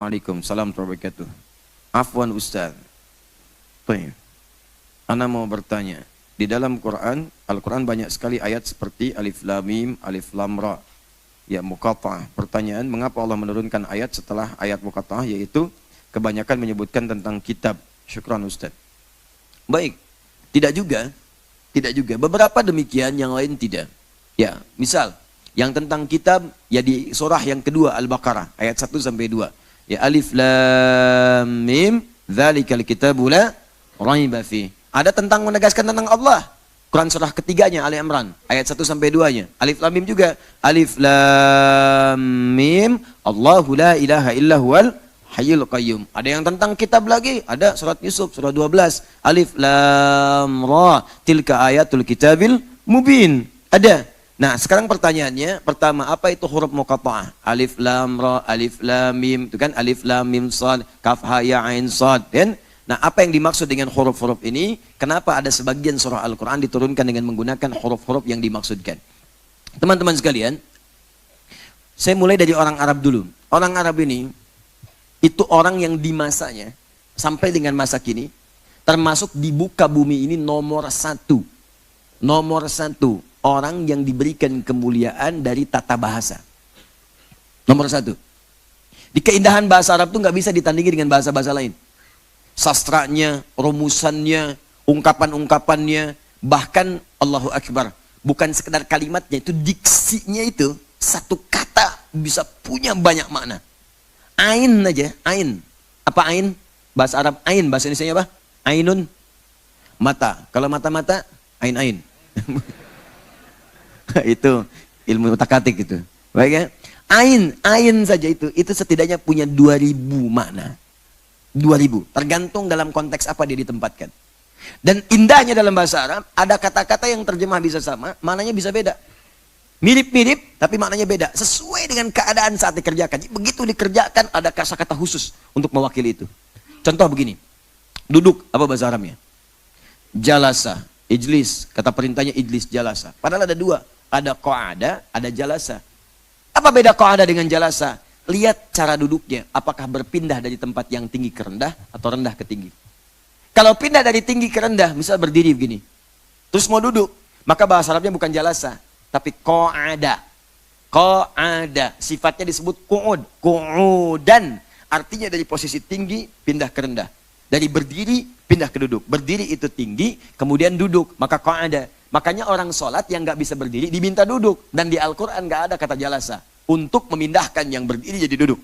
Waalaikumsalam warahmatullahi wabarakatuh. Afwan Ustaz. Baik. Ana mau bertanya. Di dalam Quran, Al-Quran banyak sekali ayat seperti Alif Lam Mim, Alif Lam Ra. Ya, muqatta'ah. Pertanyaan, mengapa Allah menurunkan ayat setelah ayat muqatta'ah, yaitu kebanyakan menyebutkan tentang kitab. Syukran Ustaz. Baik. Tidak juga. Tidak juga. Beberapa demikian, yang lain tidak. Ya, misal yang tentang kitab ya di surah yang kedua Al-Baqarah ayat 1 sampai 2. Ya, Alif Lam Mim, dzalikal kitabu la raiba fi. Ada tentang menegaskan tentang Allah. Quran surah ketiganya Ali Imran ayat 1 sampai 2-nya. Alif Lam Mim juga. Alif Lam Mim, Allahu la ilaha illa huwal hayyul qayyum. Ada yang tentang kitab lagi, ada surat Yusuf surah 12. Alif Lam Ra, tilka ayatul kitabil mubin. Ada. Nah, sekarang pertanyaannya, pertama, apa itu huruf muqatta'ah? Alif Lam Ra, Alif Lam Mim, itu kan Alif Lam Mim Shad, Kaf Ha Ya Ain Shad, kan? Nah, apa yang dimaksud dengan huruf-huruf ini? Kenapa ada sebagian surah Al-Quran diturunkan dengan menggunakan huruf-huruf yang dimaksudkan? Teman-teman sekalian, saya mulai dari orang Arab dulu. Orang Arab ini, itu orang yang di masanya, sampai dengan masa kini, termasuk di muka bumi ini nomor satu. Nomor satu. Orang yang diberikan kemuliaan dari tata bahasa. Nomor satu. Di keindahan bahasa Arab itu nggak bisa ditandingi dengan bahasa-bahasa lain. Sastranya, rumusannya, ungkapan-ungkapannya, bahkan Allahu Akbar. Bukan sekedar kalimatnya, itu diksinya itu, satu kata bisa punya banyak makna. Ain aja, ain. Apa ain? Bahasa Arab ain, bahasa Indonesia apa? Ainun. Mata. Kalau mata-mata, ain-ain. Itu ilmu otak-atik itu. Baik ya? Ain saja itu setidaknya punya 2000 makna. 2000, tergantung dalam konteks apa dia ditempatkan. Dan indahnya dalam bahasa Arab, ada kata-kata yang terjemah bisa sama, maknanya bisa beda. Mirip-mirip, tapi maknanya beda. Sesuai dengan keadaan saat dikerjakan. Begitu dikerjakan, ada kata-kata khusus untuk mewakili itu. Contoh begini, duduk, apa bahasa Arabnya? Jalasa, ijlis, kata perintahnya ijlis, jalasa. Padahal ada dua, ada qa'ada, ada jalasa. Apa beda qa'ada dengan jalasa? Lihat cara duduknya, apakah berpindah dari tempat yang tinggi ke rendah atau rendah ke tinggi. Kalau pindah dari tinggi ke rendah, misal berdiri begini, terus mau duduk, maka bahasa Arabnya bukan jalasa, tapi qa'ada. Qa'ada, sifatnya disebut qu'ud, qu'udan, artinya dari posisi tinggi pindah ke rendah. Dari berdiri pindah ke duduk. Berdiri itu tinggi, kemudian duduk, maka qa'ada. Makanya orang sholat yang nggak bisa berdiri diminta duduk, dan di Al-Quran nggak ada kata jalasa untuk memindahkan yang berdiri jadi duduk.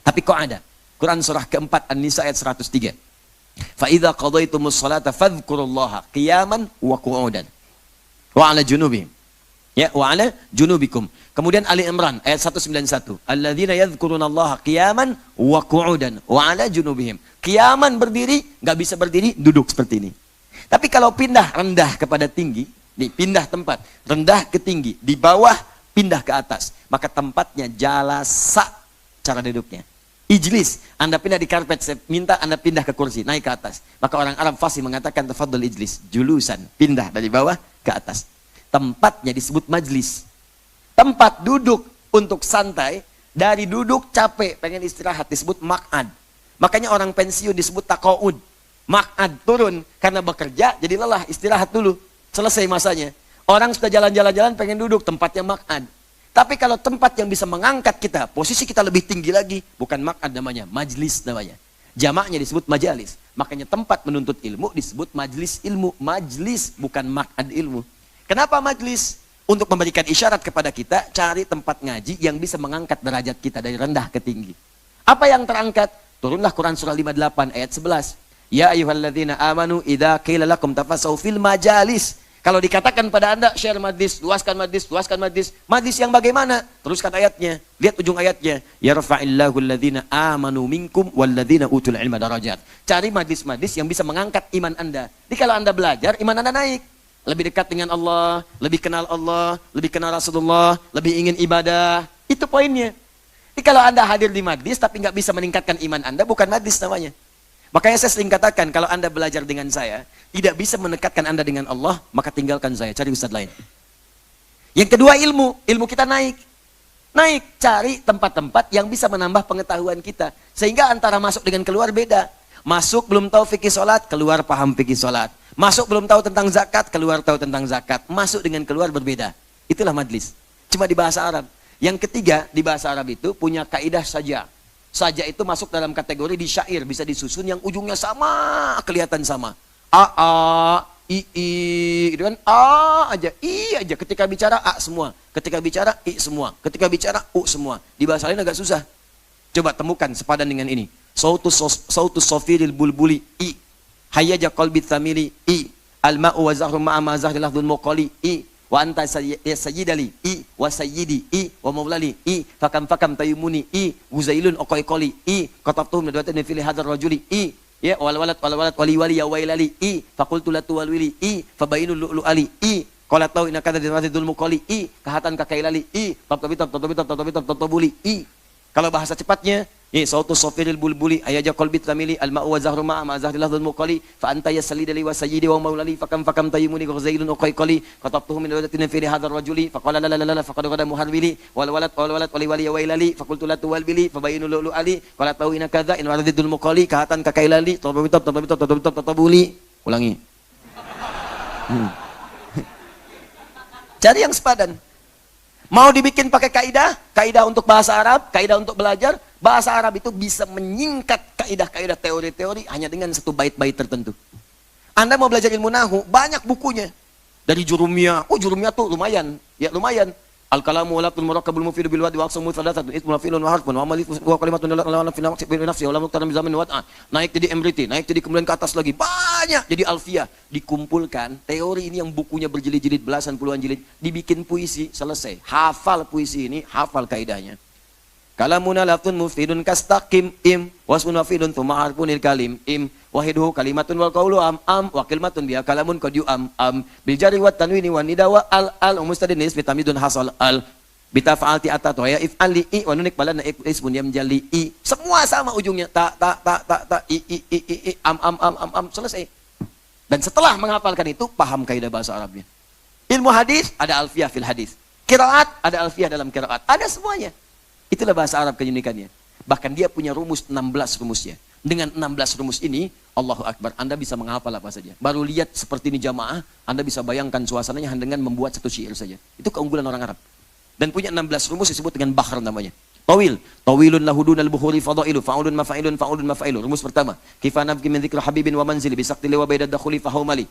Tapi qa'ada. Quran surah keempat An-Nisa ayat 103. Fa idza qadaytumus sholata fadhkurullaha qiyaman wa qu'udan wa 'ala junubihim. Ya, wa 'ala junubikum. Kemudian Ali Imran ayat 191. Alladzina yadhkurunallaha qiyaman wa qu'udan wa 'ala junubihim. Qiyaman berdiri, nggak bisa berdiri, duduk seperti ini. Tapi kalau pindah rendah kepada tinggi, nih pindah tempat, rendah ke tinggi, di bawah pindah ke atas, maka tempatnya jalasa cara duduknya. Ijlis, Anda pindah di karpet, saya minta Anda pindah ke kursi, naik ke atas. Maka orang Arab fasih mengatakan tafadhal ijlis, julusan, pindah dari bawah ke atas. Tempatnya disebut majlis. Tempat duduk untuk santai, dari duduk capek, pengen istirahat disebut maq'ad. Makanya orang pensiun disebut taqa'ud. Maq'ad turun karena bekerja, jadi lelah, istirahat dulu. Selesai masanya. Orang sudah jalan-jalan pengen duduk, tempatnya maq'ad. Tapi kalau tempat yang bisa mengangkat kita, posisi kita lebih tinggi lagi, bukan maq'ad namanya, majlis namanya. Jamaknya disebut majalis. Makanya tempat menuntut ilmu disebut majlis ilmu. Majlis bukan maq'ad ilmu. Kenapa majlis? Untuk memberikan isyarat kepada kita, cari tempat ngaji yang bisa mengangkat derajat kita dari rendah ke tinggi. Apa yang terangkat? Turunlah Quran surah 58 ayat 11. Ya ayyuhalladzina amanu idza qila lakum tafassahu fil majalis. Kalau dikatakan pada Anda, share majlis, luaskan majlis, luaskan majlis. Majlis yang bagaimana? Teruskan ayatnya. Lihat ujung ayatnya. Yarfa'illahu alladzina amanu minkum walladzina utul ilma darajat. Cari majlis-majlis yang bisa mengangkat iman Anda. Jadi kalau Anda belajar, iman Anda naik. Lebih dekat dengan Allah, lebih kenal Allah, lebih kenal Rasulullah, lebih ingin ibadah. Itu poinnya. Jadi kalau Anda hadir di majlis tapi nggak bisa meningkatkan iman Anda, bukan majlis namanya. Makanya saya sering katakan, kalau Anda belajar dengan saya, tidak bisa mendekatkan Anda dengan Allah, maka tinggalkan saya, cari ustadz lain. Yang kedua ilmu kita naik. Naik, cari tempat-tempat yang bisa menambah pengetahuan kita. Sehingga antara masuk dengan keluar beda. Masuk belum tahu fikih sholat, keluar paham fikih sholat. Masuk belum tahu tentang zakat, keluar tahu tentang zakat. Masuk dengan keluar berbeda. Itulah majlis. Cuma di bahasa Arab. Yang ketiga, di bahasa Arab itu punya kaidah saja. Saja itu masuk dalam kategori di syair. Bisa disusun yang ujungnya sama, kelihatan sama. A, I, itu kan A aja, I aja. Ketika bicara A semua, ketika bicara I semua, ketika bicara U semua. Di bahasa lain agak susah. Coba temukan sepadan dengan ini. Sautu sofiril bulbuli I, hayyaja qalbi thamili I, al-ma'u wa zahru ma'a ma zahri lahdul muqali I, wa anta sayyidali I, wa sayyidi I, wa maulali I, fakam tayyumuni I, guzailun oqoiqoli I, qatabtuhum nadwatan fili hadar rajuli I, ya wal walad wali ya wailali I, faqultu la tuwalwili I, fabainul lu'lu ali I, qala tau inaka dzul muqali I, kahatan kakailali I, tatabuli I. Kalau bahasa cepatnya, sautu sofiril bulbuli ayaja qalbi tamili al-ma'u wa zahru ma'a ma zahri lahdul muqali fa anta yasalidali wa sayyidi wa maulali fakam tayyumuni ghazailun uqayqali qatabtuhu min wadatin fi hadar rajuli faqala la faqad ghada muharbili wal walad wali ya wailali faqultu la tuwalbili fabayinu lu ali qala tau ina kadza in waradidul muqali kahatan kakailali tatabuli. Ulangi. Cari yang sepadan. Mau dibikin pakai kaidah untuk bahasa Arab, kaidah untuk belajar. Bahasa Arab itu bisa menyingkat kaidah-kaidah teori-teori hanya dengan satu bait-bait tertentu. Anda mau belajar ilmu nahu, banyak bukunya. Dari Jurumiyah, Jurumiyah tuh lumayan. Ya lumayan. Al-kalamu walatul murakkabul mufidu bil wadi wa aqsamu thalathatun ismun fi'lun wa harfun wa amalif wa kalimatun la fi nafsi wa la muqtaram bi zaman wa naik jadi emriti, naik jadi kemudian ke atas lagi banyak jadi alfiyah. Dikumpulkan teori ini yang bukunya berjilid-jilid belasan puluhan jilid, dibikin puisi, selesai. Hafal puisi ini, hafal kaidahnya. Kalamuna lafzun mufidun kastaqim im wasmun wafidun thumma harfunil kalim im wahiduhu kalimatun wal qawlu am wa kalimatun biha kalamun qad yu'am bil jari wat tanwini wan nida wa al mustadin ismi tamidun hasal al bitafa'alti atatu ya if ali I wa nunik balana ismun yamjali I. Semua sama ujungnya ta I am selesai. Dan setelah menghafalkan itu paham kaidah bahasa Arabnya. Ilmu hadis ada alfiyah fil hadis. Qiraat ada alfiyah dalam qiraat. Ada semuanya. Itulah bahasa Arab keunikannya. Bahkan dia punya rumus 16 rumusnya. Dengan 16 rumus ini, Allahu Akbar, Anda bisa menghafal apa saja. Baru lihat seperti ini jamaah, Anda bisa bayangkan suasananya hanya dengan membuat satu syair saja. Itu keunggulan orang Arab. Dan punya 16 rumus disebut dengan bahr namanya. Tawilun lahudunal buhuri fadailu, fa'ulun mafa'ilun. Rumus pertama, kifana min dzikri habibin wa manzili bisaqti wa baidad dakhuli fahumali.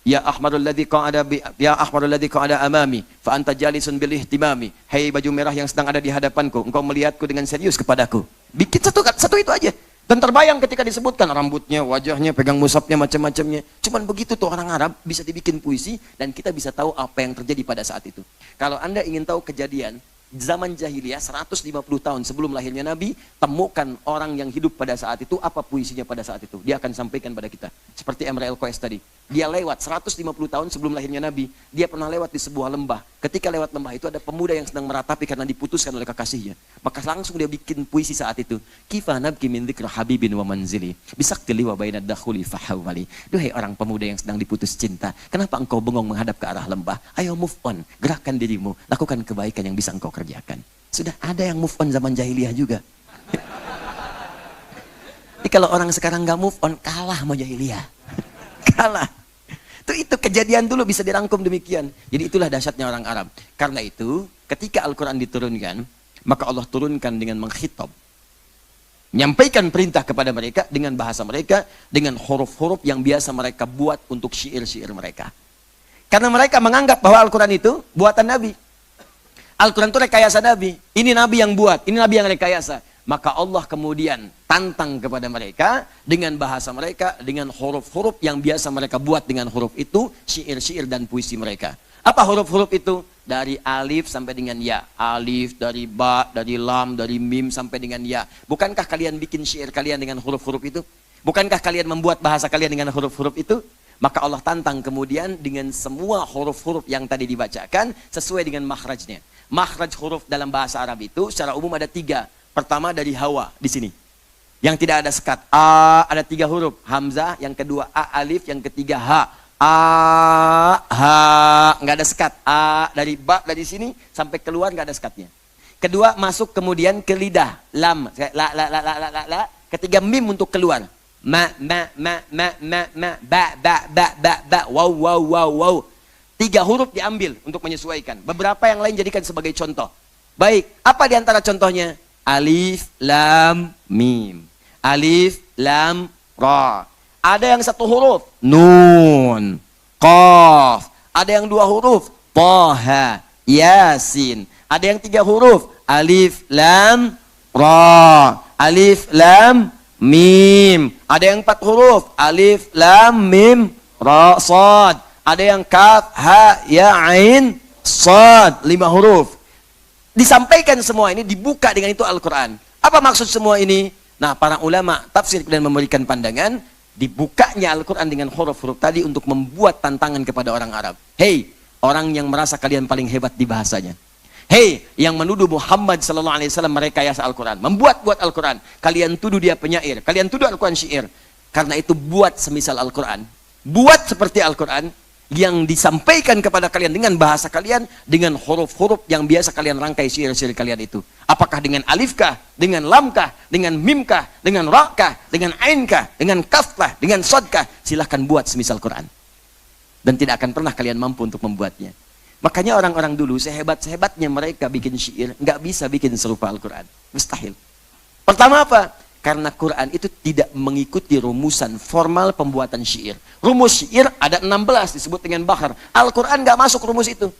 Ya ahmarul ladzi qa'ada amami fa anta jalisun bil ihtimami. Hai baju merah yang sedang ada di hadapanku, engkau melihatku dengan serius kepadaku. Bikin satu itu aja. Dan terbayang ketika disebutkan rambutnya, wajahnya, pegang mushafnya, macam-macamnya. Cuman begitu tuh orang Arab bisa dibikin puisi dan kita bisa tahu apa yang terjadi pada saat itu. Kalau Anda ingin tahu kejadian zaman jahiliyah 150 tahun sebelum lahirnya Nabi, temukan orang yang hidup pada saat itu, apa puisinya pada saat itu. Dia akan sampaikan pada kita. Seperti Emre El Koes tadi. Dia lewat 150 tahun sebelum lahirnya Nabi. Dia pernah lewat di sebuah lembah. Ketika lewat lembah itu ada pemuda yang sedang meratapi karena diputuskan oleh kekasihnya. Maka langsung dia bikin puisi saat itu. Kifa nabki min dzikri habibin wa manzili. Bisaktili wa bainad dakhuli fahawali. Duhai orang pemuda yang sedang diputus cinta. Kenapa engkau bengong menghadap ke arah lembah? Ayo move on. Gerakkan dirimu. Lakukan kebaikan yang bisa engkau kerjakan. Sudah ada yang move on zaman jahiliyah juga. Jadi kalau orang sekarang nggak move on, kalah sama jahiliyah. Kalah. Itu kejadian dulu bisa dirangkum demikian. Jadi itulah dahsyatnya orang Arab. Karena itu, ketika Al-Quran diturunkan, maka Allah turunkan dengan mengkhitab. Menyampaikan perintah kepada mereka dengan bahasa mereka, dengan huruf-huruf yang biasa mereka buat untuk syair-syair mereka. Karena mereka menganggap bahwa Al-Quran itu buatan Nabi. Al-Quran itu rekayasa Nabi. Ini Nabi yang buat, ini Nabi yang rekayasa. Maka Allah kemudian tantang kepada mereka dengan bahasa mereka, dengan huruf-huruf yang biasa mereka buat dengan huruf itu, syair-syair dan puisi mereka. Apa huruf-huruf itu? Dari alif sampai dengan ya. Alif, dari ba, dari lam, dari mim sampai dengan ya. Bukankah kalian bikin syair kalian dengan huruf-huruf itu? Bukankah kalian membuat bahasa kalian dengan huruf-huruf itu? Maka Allah tantang kemudian dengan semua huruf-huruf yang tadi dibacakan sesuai dengan makhrajnya. Makhraj huruf dalam bahasa Arab itu secara umum ada 3. Pertama dari hawa di sini. Yang tidak ada sekat. A ada 3 huruf. Hamzah, yang kedua A alif, yang ketiga ha. ha, nggak ada sekat. A dari ba dari sini sampai keluar nggak ada sekatnya. Kedua masuk kemudian ke lidah, lam, la. Ketiga mim untuk keluar, ma, ba, wow. 3 huruf diambil untuk menyesuaikan. Beberapa yang lain jadikan sebagai contoh. Baik, apa di antara contohnya? Alif, lam, mim. Alif, lam, ra. Ada yang 1 huruf, nun, qaf. Ada yang 2 huruf, taha, yasin. Ada yang 3 huruf, alif, lam, ra. Alif, lam, mim. Ada yang 4 huruf, alif, lam, mim, ra, sad. Ada yang kaf, ha, ya, ain, sad. 5 huruf. Disampaikan semua ini, dibuka dengan itu Al-Quran. Apa maksud semua ini? Nah, para ulama tafsir dan memberikan pandangan, dibukanya Al-Quran dengan huruf-huruf tadi untuk membuat tantangan kepada orang Arab. Hei, orang yang merasa kalian paling hebat di bahasanya. Hei, yang menuduh Muhammad sallallahu alaihi wasallam merekayasa Al-Quran, membuat-buat Al-Quran. Kalian tuduh dia penyair, kalian tuduh Al-Quran syair. Karena itu buat semisal Al-Quran. Buat seperti Al-Quran yang disampaikan kepada kalian dengan bahasa kalian, dengan huruf-huruf yang biasa kalian rangkai syair-syair kalian itu. Apakah dengan alifkah, dengan lamkah, dengan mimkah, dengan rakah, dengan ainkah, dengan kafkah, dengan sodkah, silahkan buat semisal Quran. Dan tidak akan pernah kalian mampu untuk membuatnya. Makanya orang-orang dulu sehebat-sehebatnya mereka bikin syair, nggak bisa bikin serupa Al-Quran. Mustahil. Pertama apa? Karena Quran itu tidak mengikuti rumusan formal pembuatan syair. Rumus syair ada 16 disebut dengan bahar. Al-Quran nggak masuk rumus itu.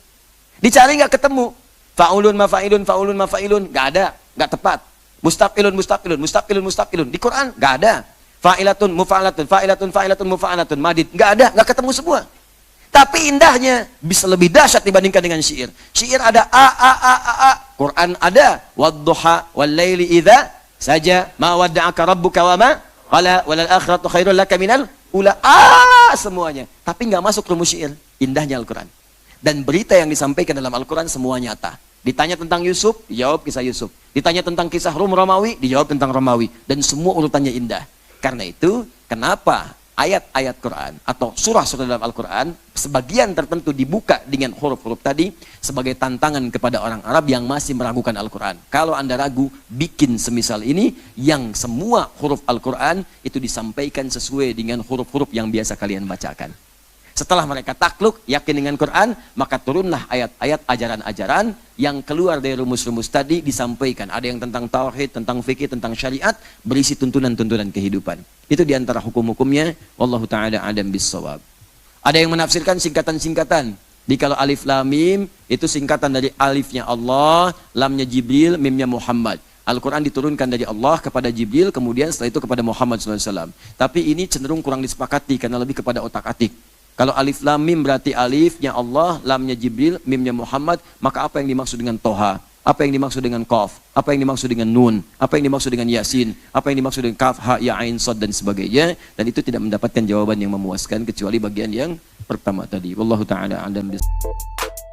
Dicari nggak ketemu. Fa'ulun mafa'ilun, nggak ada, nggak tepat. Mustaqilun. Di Quran nggak ada. Fa'ilatun, fa'ilatun, mufa'alatun, madid. Nggak ada, nggak ketemu semua. Tapi indahnya bisa lebih dahsyat dibandingkan dengan syair. Syair ada a. Quran ada wadduha wal laili idza saja ma wadda'aka rabbuka wa ma qala walal akhiratu khairul laka minal ula, semuanya. Tapi nggak masuk rumus syair. Indahnya Al-Quran. Dan berita yang disampaikan dalam Al-Quran semua nyata. Ditanya tentang Yusuf, dijawab kisah Yusuf. Ditanya tentang kisah Romawi, dijawab tentang Romawi. Dan semua urutannya indah. Karena itu, kenapa ayat-ayat Quran atau surah-surah dalam Al-Quran sebagian tertentu dibuka dengan huruf-huruf tadi sebagai tantangan kepada orang Arab yang masih meragukan Al-Quran. Kalau Anda ragu, bikin semisal ini yang semua huruf Al-Quran itu disampaikan sesuai dengan huruf-huruf yang biasa kalian bacakan. Setelah mereka takluk, yakin dengan Quran, maka turunlah ayat-ayat ajaran-ajaran yang keluar dari rumus-rumus tadi disampaikan. Ada yang tentang tauhid, tentang fikih, tentang syariat, berisi tuntunan-tuntunan kehidupan. Itu diantara hukum-hukumnya. Wallahu ta'ala a'lam bissawab. Ada yang menafsirkan singkatan-singkatan. Di kalau alif lam mim itu singkatan dari alifnya Allah, lamnya Jibril, mimnya Muhammad. Al-Quran diturunkan dari Allah kepada Jibril, kemudian setelah itu kepada Muhammad SAW. Tapi ini cenderung kurang disepakati karena lebih kepada otak-atik. Kalau alif lam mim berarti alifnya Allah, lamnya Jibril, mimnya Muhammad, maka apa yang dimaksud dengan Toha? Apa yang dimaksud dengan Qaf? Apa yang dimaksud dengan Nun? Apa yang dimaksud dengan Yasin? Apa yang dimaksud dengan Kaf, Ha, Ya, Ain, Sod dan sebagainya? Dan itu tidak mendapatkan jawaban yang memuaskan kecuali bagian yang pertama tadi. Wallahu ta'ala a'lam bissawab.